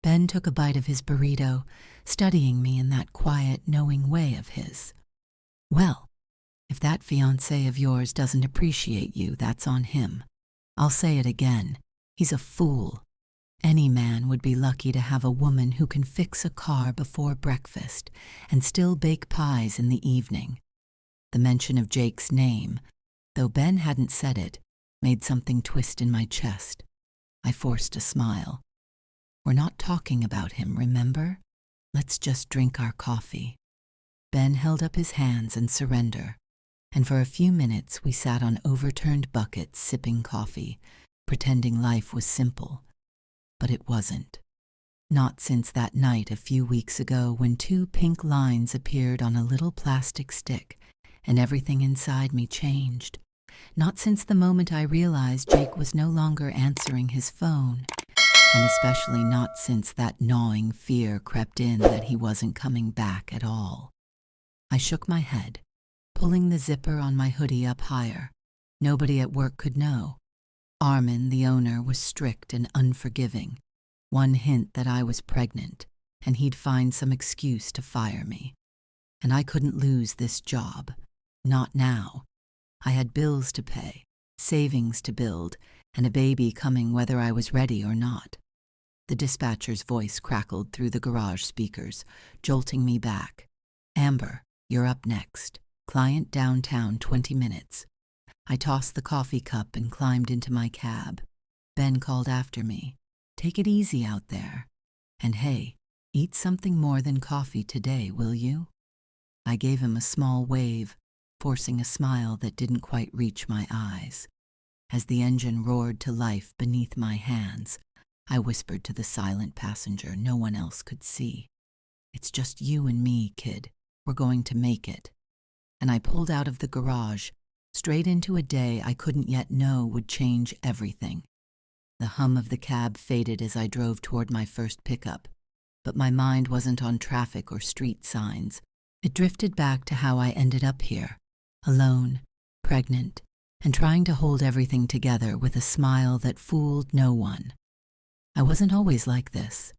Ben took a bite of his burrito, studying me in that quiet, knowing way of his. "Well, if that fiancé of yours doesn't appreciate you, that's on him. I'll say it again. He's a fool. Any man would be lucky to have a woman who can fix a car before breakfast and still bake pies in the evening." The mention of Jake's name, though Ben hadn't said it, made something twist in my chest. I forced a smile. "We're not talking about him, remember? Let's just drink our coffee." Ben held up his hands in surrender, and for a few minutes we sat on overturned buckets sipping coffee, pretending life was simple. But it wasn't. Not since that night a few weeks ago when 2 pink lines appeared on a little plastic stick and everything inside me changed. Not since the moment I realized Jake was no longer answering his phone, and especially not since that gnawing fear crept in that he wasn't coming back at all. I shook my head, pulling the zipper on my hoodie up higher. Nobody at work could know. Armin, the owner, was strict and unforgiving. One hint that I was pregnant, and he'd find some excuse to fire me. And I couldn't lose this job. Not now. I had bills to pay, savings to build, and a baby coming whether I was ready or not. The dispatcher's voice crackled through the garage speakers, jolting me back. "Amber, you're up next. Client downtown, 20 minutes. I tossed the coffee cup and climbed into my cab. Ben called after me. "Take it easy out there. And hey, eat something more than coffee today, will you?" I gave him a small wave, forcing a smile that didn't quite reach my eyes. As the engine roared to life beneath my hands, I whispered to the silent passenger no one else could see. "It's just you and me, kid. We're going to make it." And I pulled out of the garage, straight into a day I couldn't yet know would change everything. The hum of the cab faded as I drove toward my first pickup, but my mind wasn't on traffic or street signs. It drifted back to how I ended up here, alone, pregnant, and trying to hold everything together with a smile that fooled no one. I wasn't always like this.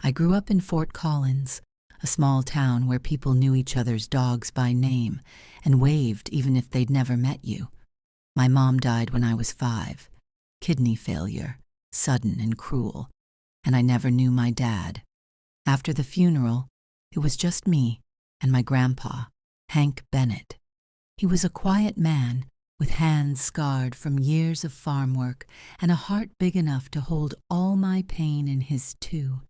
I grew up in Fort Collins, a small town where people knew each other's dogs by name and waved even if they'd never met you. My mom died when I was 5. Kidney failure, sudden and cruel, and I never knew my dad. After the funeral, it was just me and my grandpa, Hank Bennett. He was a quiet man with hands scarred from years of farm work and a heart big enough to hold all my pain in his too.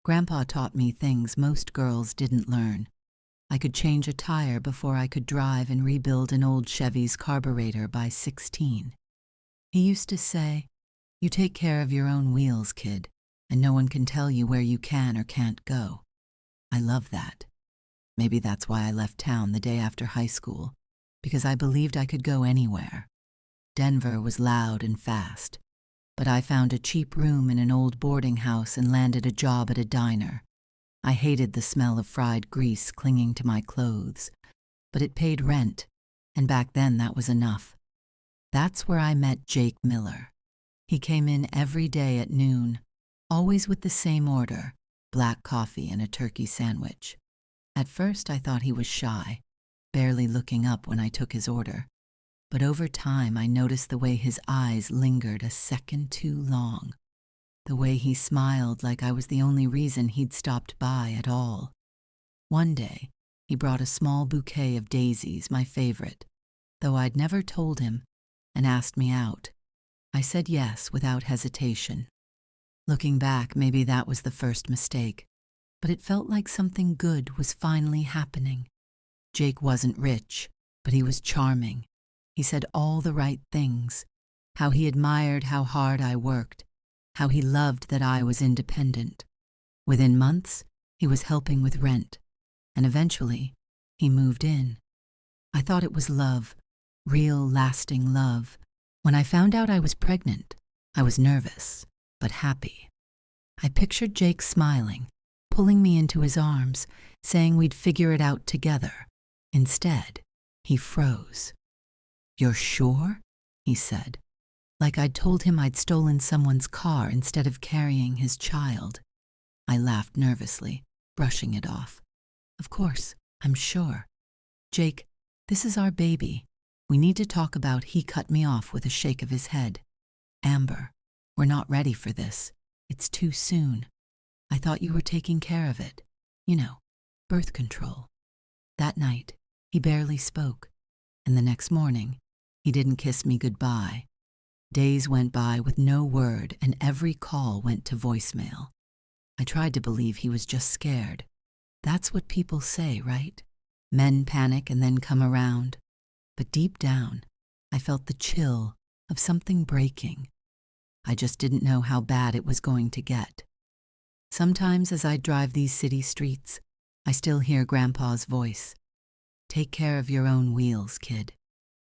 Grandpa taught me things most girls didn't learn. I could change a tire before I could drive and rebuild an old Chevy's carburetor by 16. He used to say, "You take care of your own wheels, kid, and no one can tell you where you can or can't go." I love that. Maybe that's why I left town the day after high school, because I believed I could go anywhere. Denver was loud and fast, but I found a cheap room in an old boarding house and landed a job at a diner. I hated the smell of fried grease clinging to my clothes, but it paid rent, and back then that was enough. That's where I met Jake Miller. He came in every day at noon, always with the same order, black coffee and a turkey sandwich. At first I thought he was shy, barely looking up when I took his order. But over time I noticed the way his eyes lingered a second too long, the way he smiled like I was the only reason he'd stopped by at all. One day, he brought a small bouquet of daisies, my favorite, though I'd never told him, and asked me out. I said yes without hesitation. Looking back, maybe that was the first mistake, but it felt like something good was finally happening. Jake wasn't rich, but he was charming. He said all the right things, how he admired how hard I worked, how he loved that I was independent. Within months, he was helping with rent, and eventually, he moved in. I thought it was love, real, lasting love. When I found out I was pregnant, I was nervous, but happy. I pictured Jake smiling, pulling me into his arms, saying we'd figure it out together. Instead, he froze. "You're sure?" he said, like I'd told him I'd stolen someone's car instead of carrying his child. I laughed nervously, brushing it off. Of course, I'm sure. Jake, this is our baby. We need to talk about. He cut me off with a shake of his head. Amber, we're not ready for this. It's too soon. I thought you were taking care of it. You know, birth control. That night, he barely spoke, and the next morning, he didn't kiss me goodbye. Days went by with no word, and every call went to voicemail. I tried to believe he was just scared. That's what people say, right? Men panic and then come around. But deep down, I felt the chill of something breaking. I just didn't know how bad it was going to get. Sometimes as I drive these city streets, I still hear Grandpa's voice. Take care of your own wheels, kid.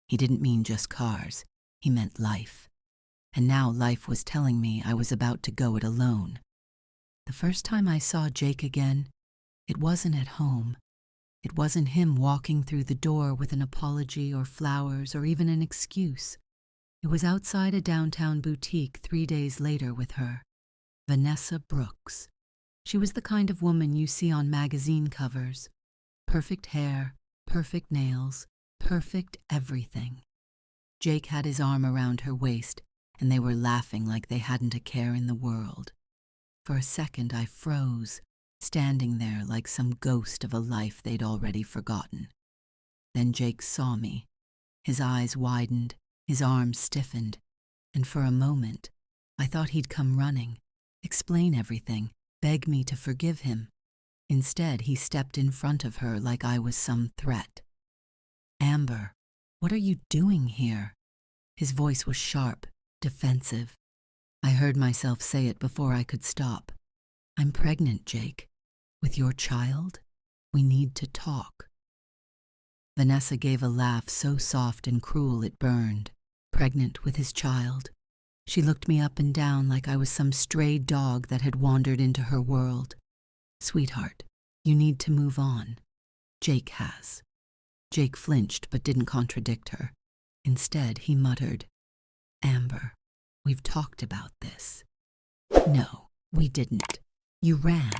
He didn't mean just cars. He meant life. And now life was telling me I was about to go it alone. The first time I saw Jake again, it wasn't at home. It wasn't him walking through the door with an apology or flowers or even an excuse. It was outside a downtown boutique 3 days later with her, Vanessa Brooks. She was the kind of woman you see on magazine covers. Perfect hair, perfect nails, perfect everything. Jake had his arm around her waist, and they were laughing like they hadn't a care in the world. For a second I froze, standing there like some ghost of a life they'd already forgotten. Then Jake saw me. His eyes widened, his arms stiffened, and for a moment I thought he'd come running, explain everything, beg me to forgive him. Instead, he stepped in front of her like I was some threat. Amber, what are you doing here? His voice was sharp, defensive. I heard myself say it before I could stop. I'm pregnant, Jake. With your child? We need to talk. Vanessa gave a laugh so soft and cruel it burned. Pregnant with his child. She looked me up and down like I was some stray dog that had wandered into her world. Sweetheart, you need to move on. Jake has. Jake flinched but didn't contradict her. Instead, he muttered, Amber, we've talked about this. No, we didn't. You ran.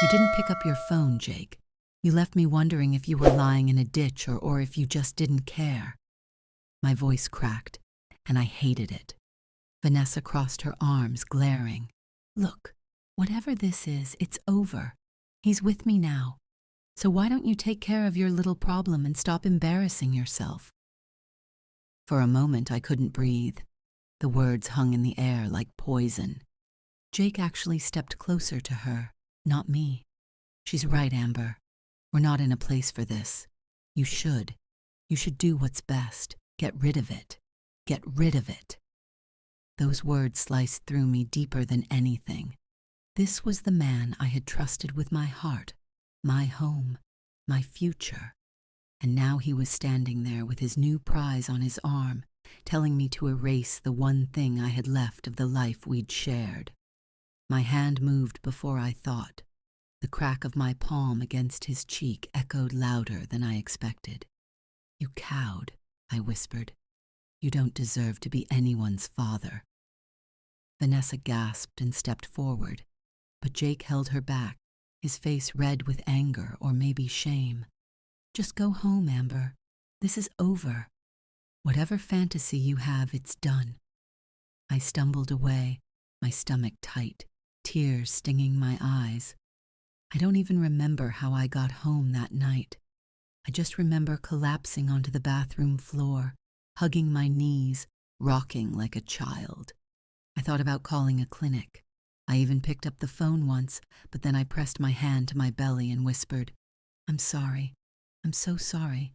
You didn't pick up your phone, Jake. You left me wondering if you were lying in a ditch or if you just didn't care. My voice cracked, and I hated it. Vanessa crossed her arms, glaring. Look, whatever this is, it's over. He's with me now. So why don't you take care of your little problem and stop embarrassing yourself? For a moment, I couldn't breathe. The words hung in the air like poison. Jake actually stepped closer to her, not me. She's right, Amber. We're not in a place for this. You should. You should do what's best. Get rid of it. Get rid of it. Those words sliced through me deeper than anything. This was the man I had trusted with my heart, my home, my future. And now he was standing there with his new prize on his arm, telling me to erase the one thing I had left of the life we'd shared. My hand moved before I thought. The crack of my palm against his cheek echoed louder than I expected. You cowed, I whispered. You don't deserve to be anyone's father. Vanessa gasped and stepped forward, but Jake held her back, his face red with anger or maybe shame. Just go home, Amber. This is over. Whatever fantasy you have, it's done. I stumbled away, my stomach tight, tears stinging my eyes. I don't even remember how I got home that night. I just remember collapsing onto the bathroom floor, hugging my knees, rocking like a child. I thought about calling a clinic. I even picked up the phone once, but then I pressed my hand to my belly and whispered, I'm sorry. I'm so sorry.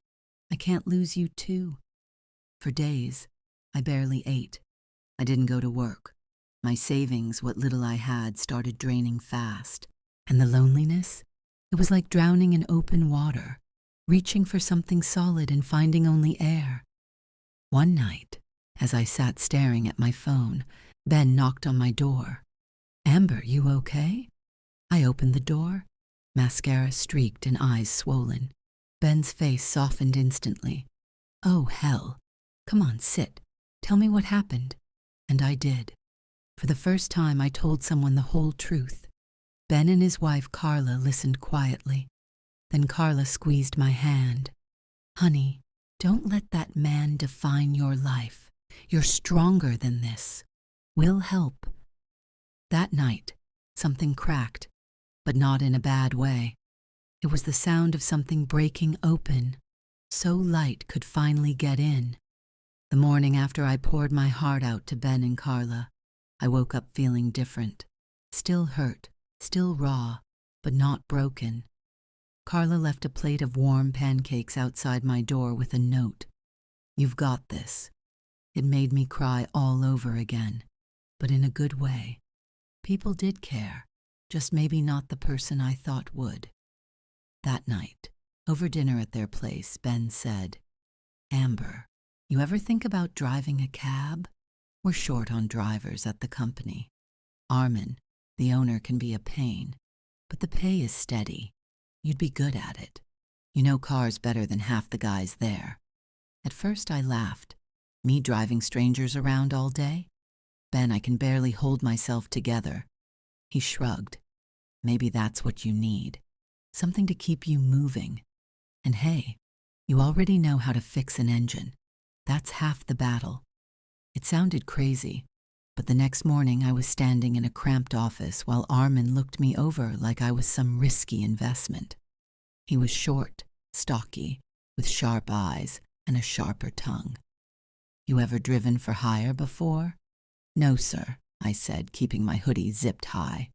I can't lose you too. For days, I barely ate. I didn't go to work. My savings, what little I had, started draining fast. And the loneliness? It was like drowning in open water, reaching for something solid and finding only air. One night, as I sat staring at my phone, Ben knocked on my door. Amber, you okay? I opened the door, mascara streaked and eyes swollen. Ben's face softened instantly. Oh, hell. Come on, sit. Tell me what happened. And I did. For the first time, I told someone the whole truth. Ben and his wife Carla listened quietly. Then Carla squeezed my hand. "Honey, don't let that man define your life. You're stronger than this. We'll help." That night, something cracked, but not in a bad way. It was the sound of something breaking open, so light could finally get in. The morning after I poured my heart out to Ben and Carla, I woke up feeling different. Still hurt, still raw, but not broken. Carla left a plate of warm pancakes outside my door with a note. "You've got this." It made me cry all over again, but in a good way. People did care, just maybe not the person I thought would. That night, over dinner at their place, Ben said, "Amber, you ever think about driving a cab? We're short on drivers at the company. Armin, the owner, can be a pain, but the pay is steady. You'd be good at it. You know cars better than half the guys there." At first I laughed. Me driving strangers around all day? "Ben, I can barely hold myself together." He shrugged. "Maybe that's what you need. Something to keep you moving. And hey, you already know how to fix an engine. That's half the battle." It sounded crazy, but the next morning I was standing in a cramped office while Armin looked me over like I was some risky investment. He was short, stocky, with sharp eyes and a sharper tongue. "You ever driven for hire before?" "No, sir," I said, keeping my hoodie zipped high.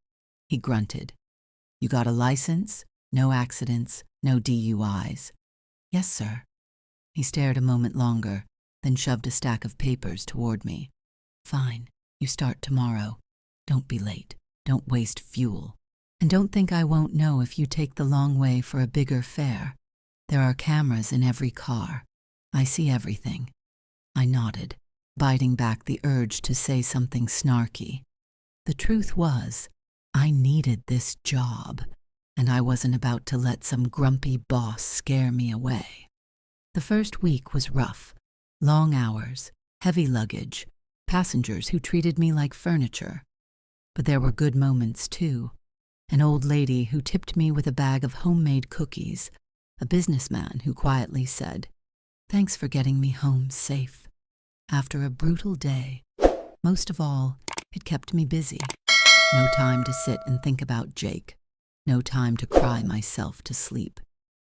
He grunted. "You got a license? No accidents, no DUIs?" "Yes, sir." He stared a moment longer, then shoved a stack of papers toward me. "Fine, you start tomorrow. Don't be late. Don't waste fuel. And don't think I won't know if you take the long way for a bigger fare. There are cameras in every car. I see everything." I nodded, biting back the urge to say something snarky. The truth was, I needed this job, and I wasn't about to let some grumpy boss scare me away. The first week was rough. Long hours, heavy luggage, passengers who treated me like furniture. But there were good moments, too. An old lady who tipped me with a bag of homemade cookies, a businessman who quietly said, "Thanks for getting me home safe." After a brutal day, most of all, it kept me busy. No time to sit and think about Jake. No time to cry myself to sleep.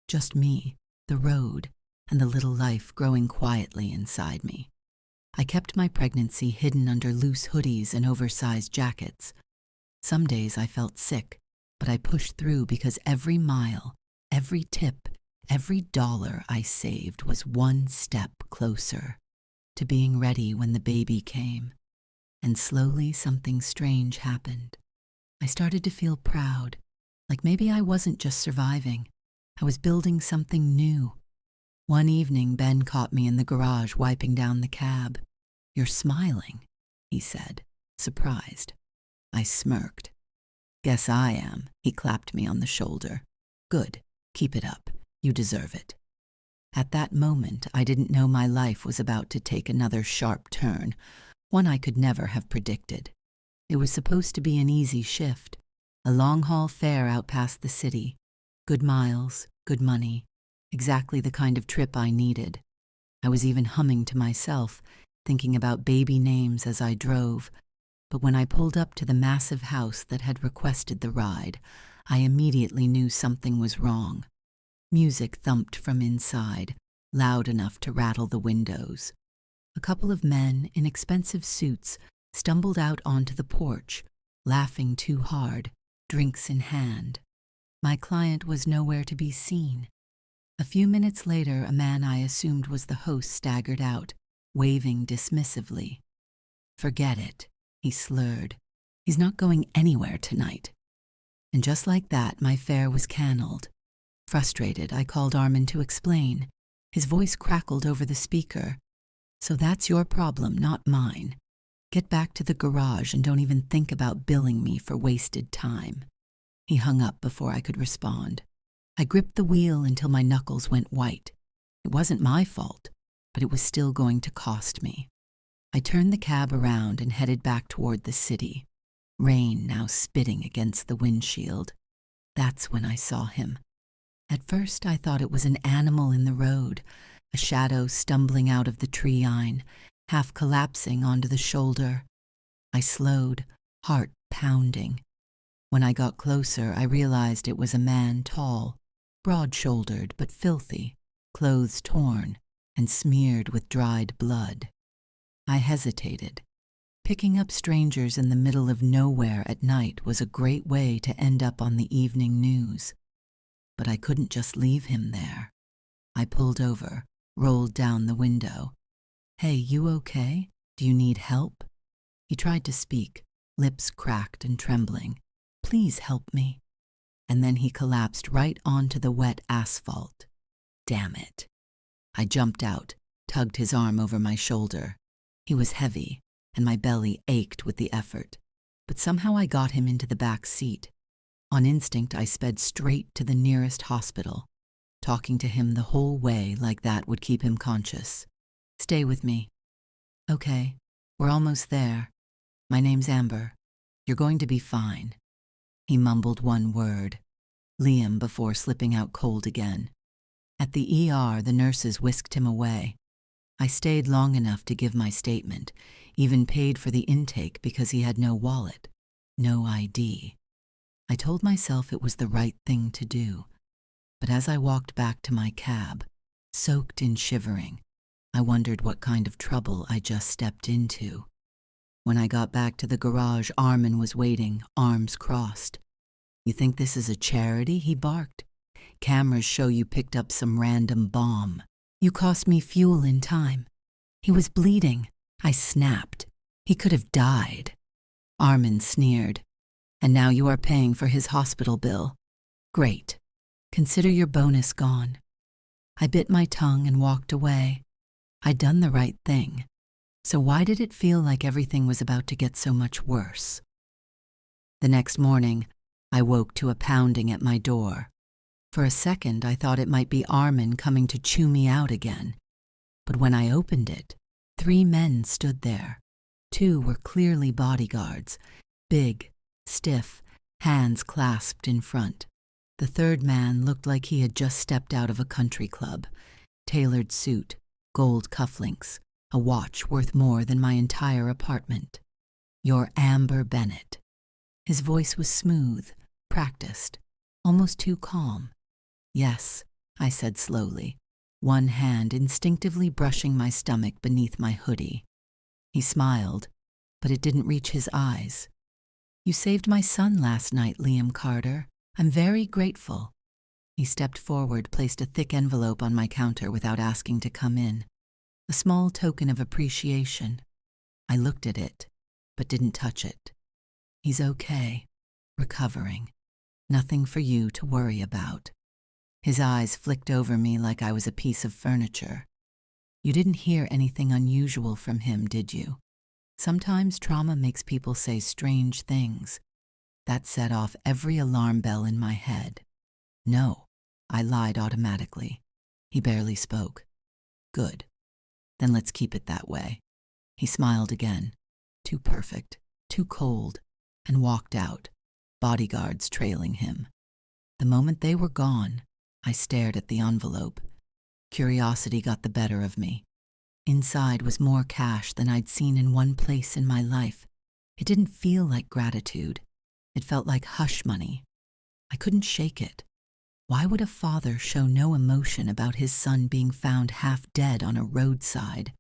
Just me, the road, and the little life growing quietly inside me. I kept my pregnancy hidden under loose hoodies and oversized jackets. Some days I felt sick, but I pushed through because every mile, every tip, every dollar I saved was one step closer to being ready when the baby came. And slowly something strange happened. I started to feel proud, like maybe I wasn't just surviving. I was building something new. One evening, Ben caught me in the garage wiping down the cab. "You're smiling," he said, surprised. I smirked. "Guess I am," he clapped me on the shoulder. "Good, keep it up. You deserve it." At that moment, I didn't know my life was about to take another sharp turn, one I could never have predicted. It was supposed to be an easy shift, a long-haul fare out past the city. Good miles, good money, exactly the kind of trip I needed. I was even humming to myself, thinking about baby names as I drove. But when I pulled up to the massive house that had requested the ride, I immediately knew something was wrong. Music thumped from inside, loud enough to rattle the windows. A couple of men in expensive suits stumbled out onto the porch, laughing too hard, drinks in hand. My client was nowhere to be seen. A few minutes later, a man I assumed was the host staggered out, waving dismissively. "Forget it," he slurred. "He's not going anywhere tonight." And just like that, my fare was canned. Frustrated, I called Armin to explain. His voice crackled over the speaker. "So that's your problem, not mine. Get back to the garage and don't even think about billing me for wasted time." He hung up before I could respond. I gripped the wheel until my knuckles went white. It wasn't my fault, but it was still going to cost me. I turned the cab around and headed back toward the city. rain now spitting against the windshield. That's when I saw him. At first I thought it was an animal in the road, a shadow stumbling out of the tree-line, half collapsing onto the shoulder. I slowed, heart pounding. When I got closer, I realized it was a man tall, broad-shouldered but filthy, clothes torn and smeared with dried blood. I hesitated. Picking up strangers in the middle of nowhere at night was a great way to end up on the evening news. But I couldn't just leave him there. I pulled over, rolled down the window. "Hey, you okay? Do you need help?" He tried to speak, lips cracked and trembling. "Please help me." And then he collapsed right onto the wet asphalt. Damn it. I jumped out, tugged his arm over my shoulder. He was heavy, and my belly ached with the effort. But somehow I got him into the back seat. On instinct, I sped straight to the nearest hospital, talking to him the whole way like that would keep him conscious. "Stay with me." "Okay, we're almost there. My name's Amber. You're going to be fine." He mumbled one word, Liam, before slipping out cold again. At the ER, the nurses whisked him away. I stayed long enough to give my statement, even paid for the intake because he had no wallet, no ID. I told myself it was the right thing to do. But as I walked back to my cab, soaked in shivering, I wondered what kind of trouble I just stepped into. When I got back to the garage, Armin was waiting, arms crossed. "You think this is a charity?" he barked. "Cameras show you picked up some random bomb. You cost me fuel in time." He was bleeding. I snapped. He could have died. Armin sneered. "And now you are paying for his hospital bill. Great. Consider your bonus gone." I bit my tongue and walked away. I'd done the right thing. So why did it feel like everything was about to get so much worse? The next morning, I woke to a pounding at my door. For a second, I thought it might be Armin coming to chew me out again. But when I opened it, 3 men stood there. 2 were clearly bodyguards, big, stiff, hands clasped in front. The 3rd man looked like he had just stepped out of a country club. Tailored suit, gold cufflinks, a watch worth more than my entire apartment. "You're Amber Bennett." His voice was smooth, practiced, almost too calm. "Yes," I said slowly, one hand instinctively brushing my stomach beneath my hoodie. He smiled, but it didn't reach his eyes. "You saved my son last night, Liam Carter. I'm very grateful." He stepped forward, placed a thick envelope on my counter without asking to come in. A small token of appreciation. I looked at it, but didn't touch it. "He's okay, recovering. Nothing for you to worry about." His eyes flicked over me like I was a piece of furniture. "You didn't hear anything unusual from him, did you? Sometimes trauma makes people say strange things." That set off every alarm bell in my head. "No," I lied automatically. He barely spoke. "Good. Then let's keep it that way." He smiled again, too perfect, too cold, and walked out, bodyguards trailing him. The moment they were gone, I stared at the envelope. Curiosity got the better of me. Inside was more cash than I'd seen in one place in my life. It didn't feel like gratitude. It felt like hush money. I couldn't shake it. Why would a father show no emotion about his son being found half dead on a roadside?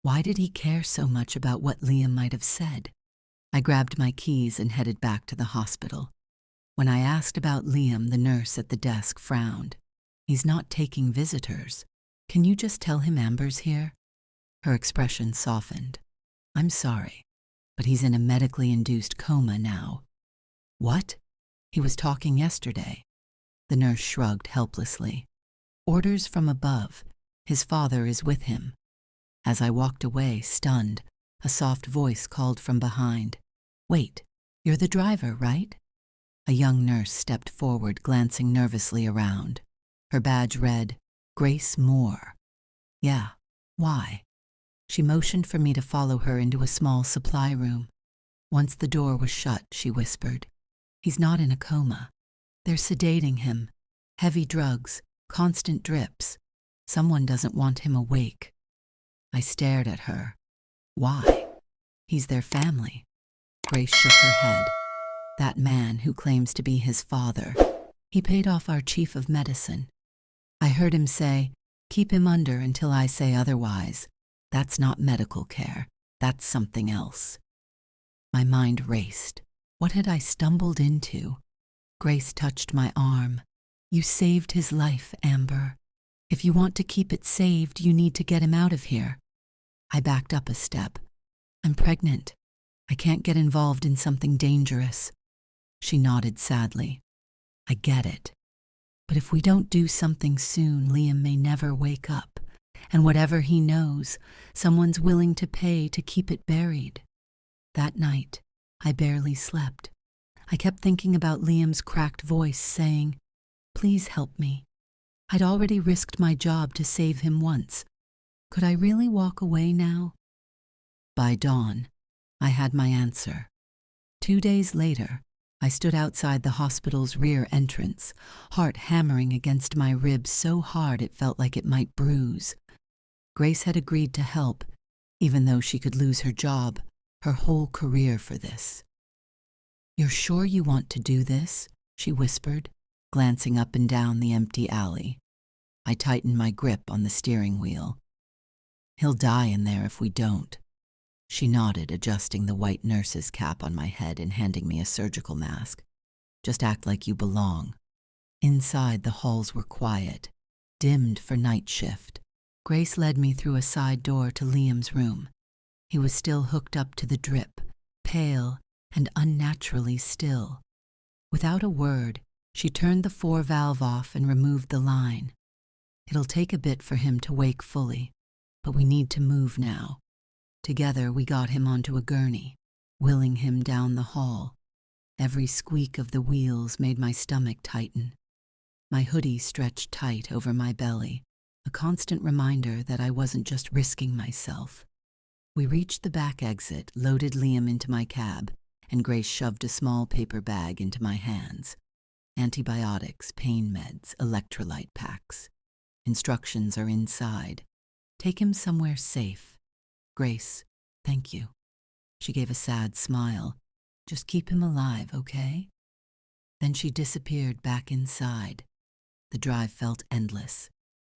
Why did he care so much about what Liam might have said? I grabbed my keys and headed back to the hospital. When I asked about Liam, the nurse at the desk frowned. "He's not taking visitors. Can you just tell him Amber's here?" Her expression softened. "I'm sorry, but he's in a medically induced coma now." "What? He was talking yesterday." The nurse shrugged helplessly. "Orders from above. His father is with him." As I walked away, stunned, a soft voice called from behind. "Wait, you're the driver, right?" A young nurse stepped forward, glancing nervously around. Her badge read, "Grace Moore." "Yeah, why?" She motioned for me to follow her into a small supply room. Once the door was shut, she whispered, "He's not in a coma. They're sedating him. Heavy drugs, constant drips. Someone doesn't want him awake." I stared at her. Why? He's their family. Grace shook her head. That man who claims to be his father. He paid off our chief of medicine. I heard him say, "Keep him under until I say otherwise. That's not medical care. That's something else." My mind raced. What had I stumbled into? Grace touched my arm. "You saved his life, Amber. If you want to keep it saved, you need to get him out of here." I backed up a step. "I'm pregnant. I can't get involved in something dangerous." She nodded sadly. "I get it. But if we don't do something soon, Liam may never wake up. And whatever he knows, someone's willing to pay to keep it buried." That night, I barely slept. I kept thinking about Liam's cracked voice saying, "Please help me." I'd already risked my job to save him once. Could I really walk away now? By dawn, I had my answer. 2 days later, I stood outside the hospital's rear entrance, heart hammering against my ribs so hard it felt like it might bruise. Grace had agreed to help, even though she could lose her job, her whole career for this. "You're sure you want to do this?" she whispered, glancing up and down the empty alley. I tightened my grip on the steering wheel. "He'll die in there if we don't." She nodded, adjusting the white nurse's cap on my head and handing me a surgical mask. "Just act like you belong." Inside, the halls were quiet, dimmed for night shift. Grace led me through a side door to Liam's room. He was still hooked up to the drip, pale and unnaturally still. Without a word, she turned the 4-valve off and removed the line. "It'll take a bit for him to wake fully, but we need to move now." Together, we got him onto a gurney, wheeling him down the hall. Every squeak of the wheels made my stomach tighten. My hoodie stretched tight over my belly, a constant reminder that I wasn't just risking myself. We reached the back exit, loaded Liam into my cab, and Grace shoved a small paper bag into my hands. Antibiotics, pain meds, electrolyte packs. Instructions are inside. Take him somewhere safe. "Grace, thank you." She gave a sad smile. "Just keep him alive, okay?" Then she disappeared back inside. The drive felt endless.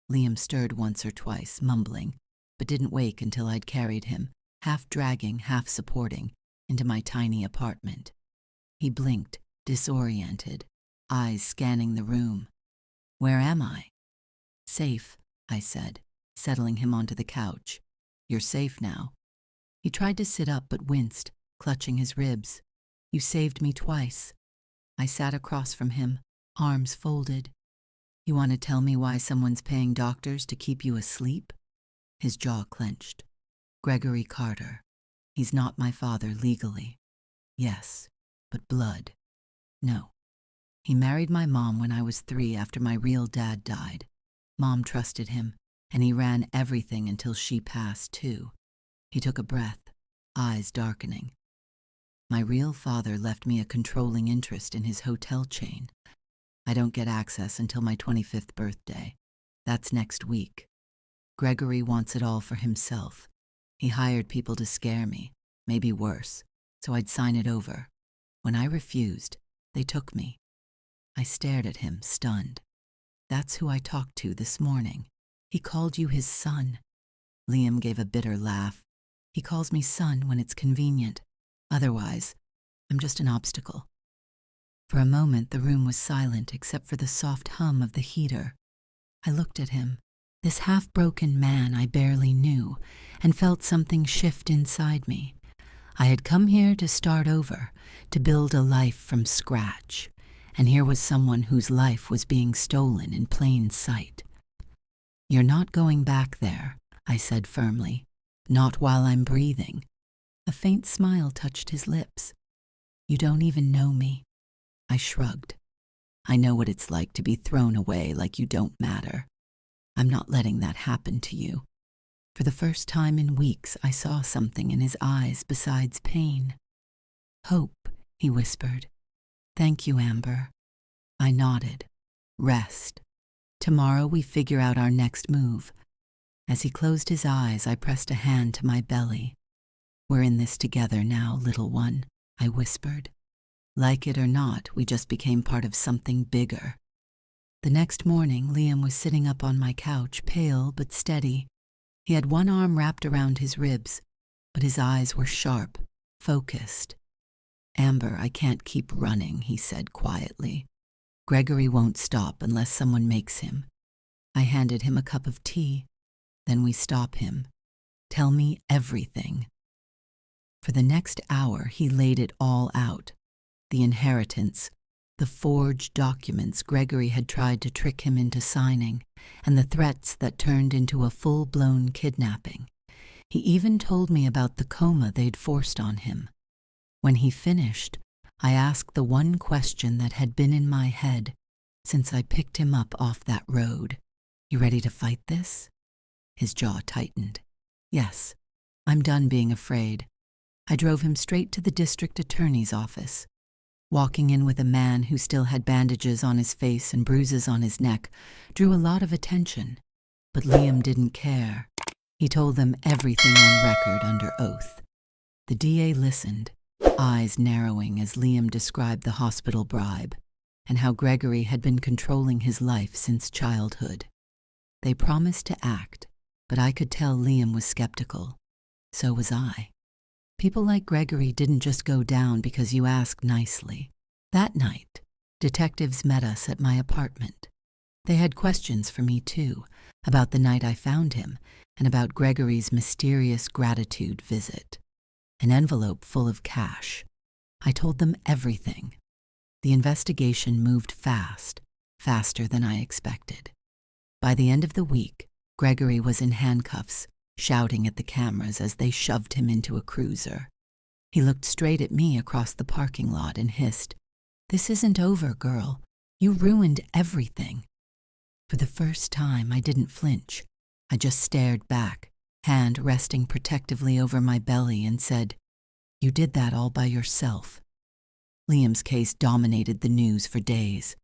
Liam stirred once or twice, mumbling, but didn't wake until I'd carried him, half dragging, half supporting, into my tiny apartment. He blinked, disoriented, eyes scanning the room. "Where am I?" "Safe," I said, settling him onto the couch. "You're safe now." He tried to sit up but winced, clutching his ribs. "You saved me twice." I sat across from him, arms folded. "You want to tell me why someone's paying doctors to keep you asleep?" His jaw clenched. "Gregory Carter. He's not my father legally. Yes, but blood. No. He married my mom when I was 3 after my real dad died. Mom trusted him, and he ran everything until she passed too." He took a breath, eyes darkening. "My real father left me a controlling interest in his hotel chain. I don't get access until my 25th birthday. That's next week. Gregory wants it all for himself. He hired people to scare me, maybe worse, so I'd sign it over. When I refused, they took me." I stared at him, stunned. "That's who I talked to this morning. He called you his son." Liam gave a bitter laugh. "He calls me son when it's convenient. Otherwise, I'm just an obstacle." For a moment, the room was silent except for the soft hum of the heater. I looked at him, this half-broken man I barely knew, and felt something shift inside me. I had come here to start over, to build a life from scratch, and here was someone whose life was being stolen in plain sight. "You're not going back there," I said firmly. "Not while I'm breathing." A faint smile touched his lips. "You don't even know me." I shrugged. "I know what it's like to be thrown away like you don't matter. I'm not letting that happen to you." For the first time in weeks, I saw something in his eyes besides pain. Hope, he whispered. Thank you, Amber. I nodded. Rest. Tomorrow we figure out our next move. As he closed his eyes, I pressed a hand to my belly. We're in this together now, little one, I whispered. Like it or not, we just became part of something bigger. The next morning, Liam was sitting up on my couch, pale but steady. He had one arm wrapped around his ribs, but his eyes were sharp, focused. Amber, I can't keep running, he said quietly. Gregory won't stop unless someone makes him. I handed him a cup of tea. Then we stop him. Tell me everything. For the next hour, he laid it all out. The inheritance, the forged documents Gregory had tried to trick him into signing, and the threats that turned into a full-blown kidnapping. He even told me about the coma they'd forced on him. When he finished, I asked the one question that had been in my head since I picked him up off that road. You ready to fight this? His jaw tightened. Yes, I'm done being afraid. I drove him straight to the district attorney's office. Walking in with a man who still had bandages on his face and bruises on his neck drew a lot of attention. But Liam didn't care. He told them everything on record under oath. The DA listened, eyes narrowing as Liam described the hospital bribe and how Gregory had been controlling his life since childhood. They promised to act, but I could tell Liam was skeptical. So was I. People like Gregory didn't just go down because you asked nicely. That night, detectives met us at my apartment. They had questions for me too, about the night I found him and about Gregory's mysterious gratitude visit. An envelope full of cash. I told them everything. The investigation moved fast, faster than I expected. By the end of the week, Gregory was in handcuffs, shouting at the cameras as they shoved him into a cruiser. He looked straight at me across the parking lot and hissed, "This isn't over, girl. You ruined everything." For the first time, I didn't flinch. I just stared back, hand resting protectively over my belly, and said, "You did that all by yourself." Liam's case dominated the news for days.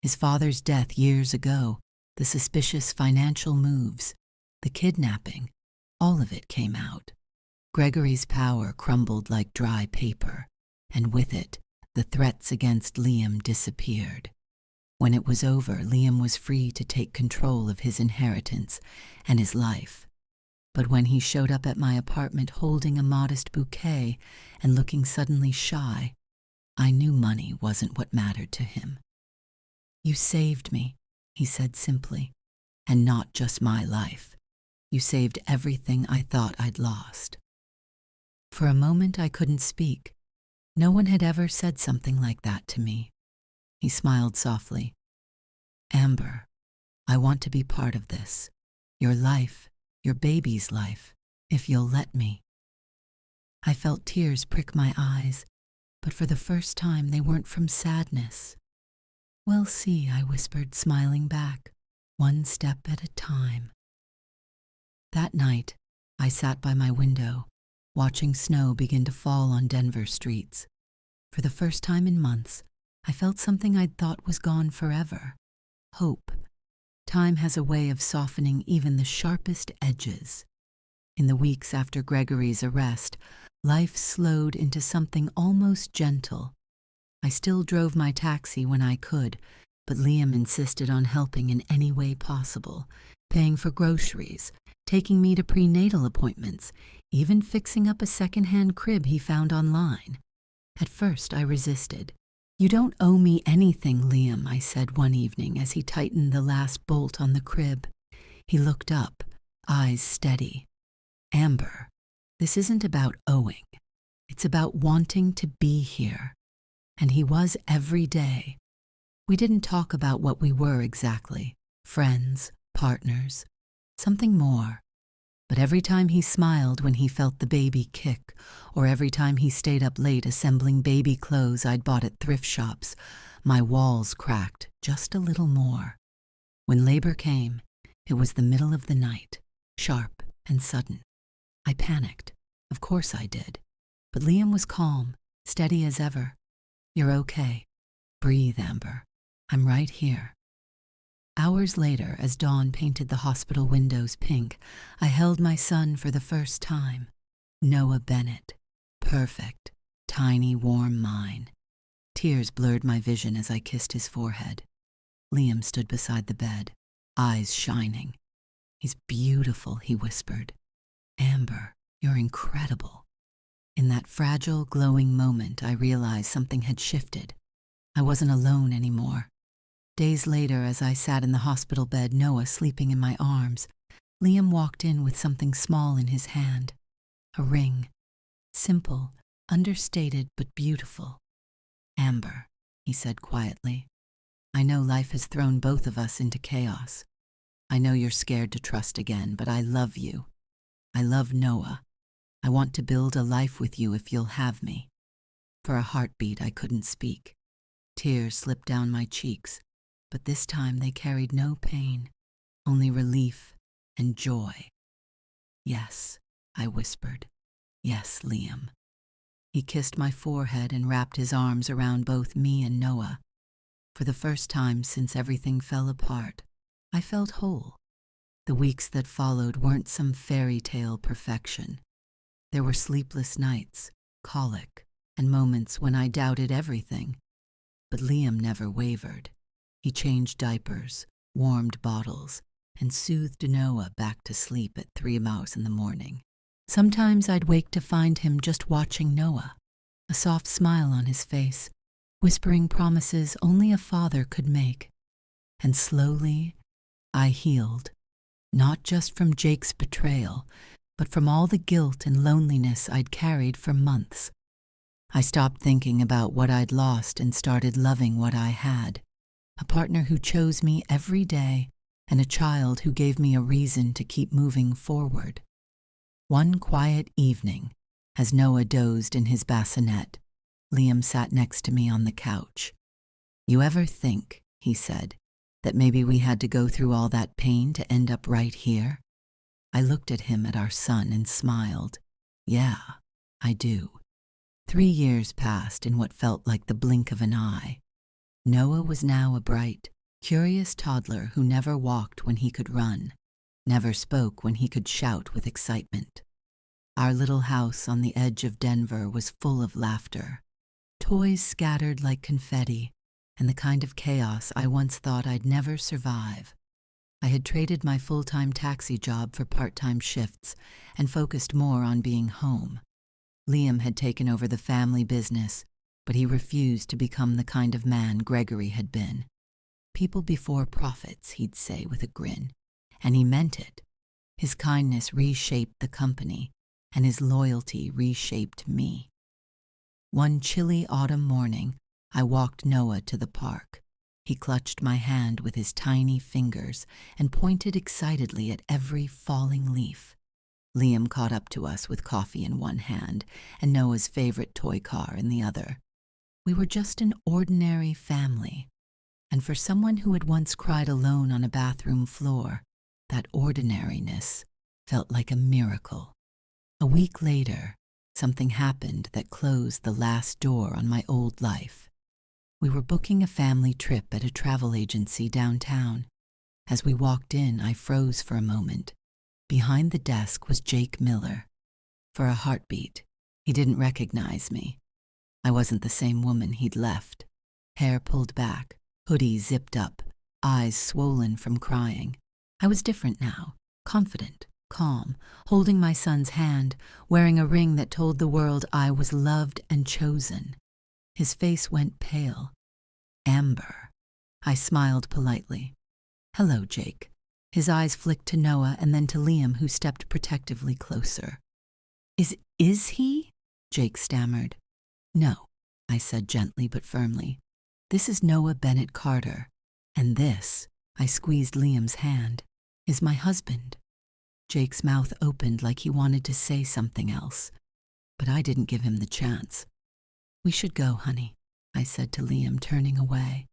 His father's death years ago, the suspicious financial moves, the kidnapping, all of it came out. Gregory's power crumbled like dry paper, and with it, the threats against Liam disappeared. When it was over, Liam was free to take control of his inheritance and his life. But when he showed up at my apartment holding a modest bouquet and looking suddenly shy, I knew money wasn't what mattered to him. "You saved me," he said simply, "and not just my life. You saved everything I thought I'd lost." For a moment I couldn't speak. No one had ever said something like that to me. He smiled softly. "Amber, I want to be part of this. Your life, your baby's life, if you'll let me." I felt tears prick my eyes, but for the first time they weren't from sadness. "We'll see," I whispered, smiling back, "one step at a time." That night, I sat by my window, watching snow begin to fall on Denver streets. For the first time in months, I felt something I'd thought was gone forever. Hope. Time has a way of softening even the sharpest edges. In the weeks after Gregory's arrest, life slowed into something almost gentle. I still drove my taxi when I could, but Liam insisted on helping in any way possible, paying for groceries, taking me to prenatal appointments, even fixing up a second-hand crib he found online. At first, I resisted. "You don't owe me anything, Liam," I said one evening as he tightened the last bolt on the crib. He looked up, eyes steady. "Amber, this isn't about owing. It's about wanting to be here." And he was every day. We didn't talk about what we were exactly, friends, partners, something more. But every time he smiled when he felt the baby kick, or every time he stayed up late assembling baby clothes I'd bought at thrift shops, my walls cracked just a little more. When labor came, it was the middle of the night, sharp and sudden. I panicked. Of course I did. But Liam was calm. steady as ever. You're okay. Breathe, Amber. I'm right here. Hours later, as dawn painted the hospital windows pink, I held my son for the first time. Noah Bennett. Perfect. Tiny, warm mine. Tears blurred my vision as I kissed his forehead. Liam stood beside the bed, eyes shining. He's beautiful, he whispered. Amber, you're incredible. In that fragile, glowing moment, I realized something had shifted. I wasn't alone anymore. Days later, as I sat in the hospital bed, Noah sleeping in my arms, Liam walked in with something small in his hand. A ring. Simple, understated, but beautiful. Amber, he said quietly, I know life has thrown both of us into chaos. I know you're scared to trust again, but I love you. I love Noah. I want to build a life with you if you'll have me. For a heartbeat, I couldn't speak. Tears slipped down my cheeks, but this time they carried no pain, only relief and joy. Yes, I whispered. Yes, Liam. He kissed my forehead and wrapped his arms around both me and Noah. For the first time since everything fell apart, I felt whole. The weeks that followed weren't some fairy tale perfection. There were sleepless nights, colic, and moments when I doubted everything. But Liam never wavered. He changed diapers, warmed bottles, and soothed Noah back to sleep at 3 hours in the morning. Sometimes I'd wake to find him just watching Noah, a soft smile on his face, whispering promises only a father could make. And slowly, I healed, not just from Jake's betrayal, but from all the guilt and loneliness I'd carried for months. I stopped thinking about what I'd lost and started loving what I had, a partner who chose me every day and a child who gave me a reason to keep moving forward. One quiet evening, as Noah dozed in his bassinet, Liam sat next to me on the couch. You ever think, he said, that maybe we had to go through all that pain to end up right here? I looked at him, at our son, and smiled. Yeah, I do. 3 years passed in what felt like the blink of an eye. Noah was now a bright, curious toddler who never walked when he could run, never spoke when he could shout with excitement. Our little house on the edge of Denver was full of laughter, toys scattered like confetti, and the kind of chaos I once thought I'd never survive. I had traded my full-time taxi job for part-time shifts and focused more on being home. Liam had taken over the family business, but he refused to become the kind of man Gregory had been. People before profits, he'd say with a grin, and he meant it. His kindness reshaped the company, and his loyalty reshaped me. One chilly autumn morning, I walked Noah to the park. He clutched my hand with his tiny fingers and pointed excitedly at every falling leaf. Liam caught up to us with coffee in one hand and Noah's favorite toy car in the other. We were just an ordinary family, and for someone who had once cried alone on a bathroom floor, that ordinariness felt like a miracle. A week later, something happened that closed the last door on my old life. We were booking a family trip at a travel agency downtown. As we walked in, I froze for a moment. Behind the desk was Jake Miller. For a heartbeat, he didn't recognize me. I wasn't the same woman he'd left. Hair pulled back, hoodie zipped up, eyes swollen from crying. I was different now, confident, calm, holding my son's hand, wearing a ring that told the world I was loved and chosen. His face went pale. Amber. I smiled politely. Hello, Jake. His eyes flicked to Noah and then to Liam, who stepped protectively closer. Is he? Jake stammered. No, I said gently but firmly. This is Noah Bennett Carter, and this, I squeezed Liam's hand, is my husband. Jake's mouth opened like he wanted to say something else, but I didn't give him the chance. We should go, honey, I said to Liam, turning away.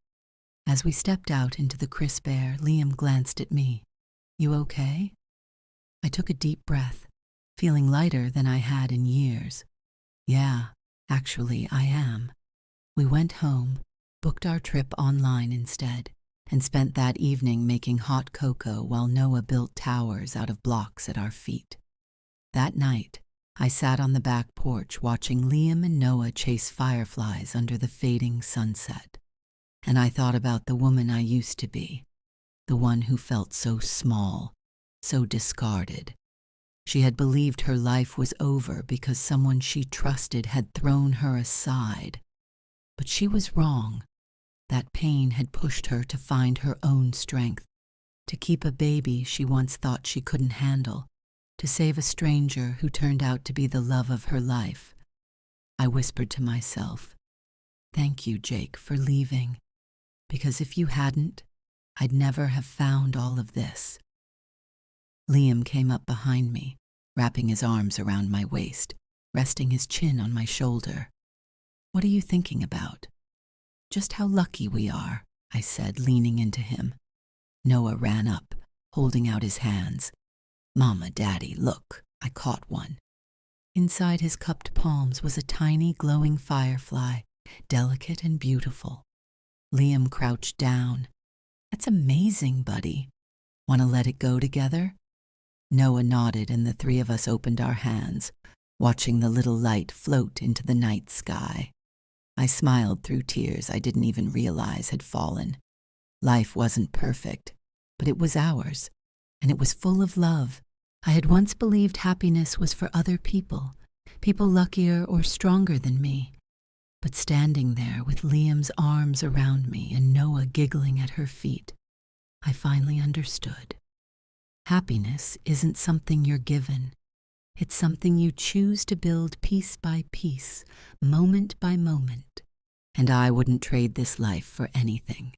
As we stepped out into the crisp air, Liam glanced at me. You okay? I took a deep breath, feeling lighter than I had in years. Yeah, Actually, I am. We went home, booked our trip online instead, and spent that evening making hot cocoa while Noah built towers out of blocks at our feet. That night, I sat on the back porch watching Liam and Noah chase fireflies under the fading sunset. And I thought about the woman I used to be, the one who felt so small, so discarded. She had believed her life was over because someone she trusted had thrown her aside. But she was wrong. That pain had pushed her to find her own strength, to keep a baby she once thought she couldn't handle, to save a stranger who turned out to be the love of her life. I whispered to myself, "Thank you, Jake, for leaving, because if you hadn't, I'd never have found all of this." Liam came up behind me, wrapping his arms around my waist, resting his chin on my shoulder. "What are you thinking about?" "Just how lucky we are," I said, leaning into him. Noah ran up, holding out his hands. "Mama, Daddy, look," I caught one. Inside his cupped palms was a tiny glowing firefly, delicate and beautiful. Liam crouched down. "That's amazing, buddy. Want to let it go together?" Noah nodded and the three of us opened our hands, watching the little light float into the night sky. I smiled through tears I didn't even realize had fallen. Life wasn't perfect, but it was ours, and it was full of love. I had once believed happiness was for other people, people luckier or stronger than me. But standing there with Liam's arms around me and Noah giggling at her feet, I finally understood. Happiness isn't something you're given. It's something you choose to build piece by piece, moment by moment. And I wouldn't trade this life for anything.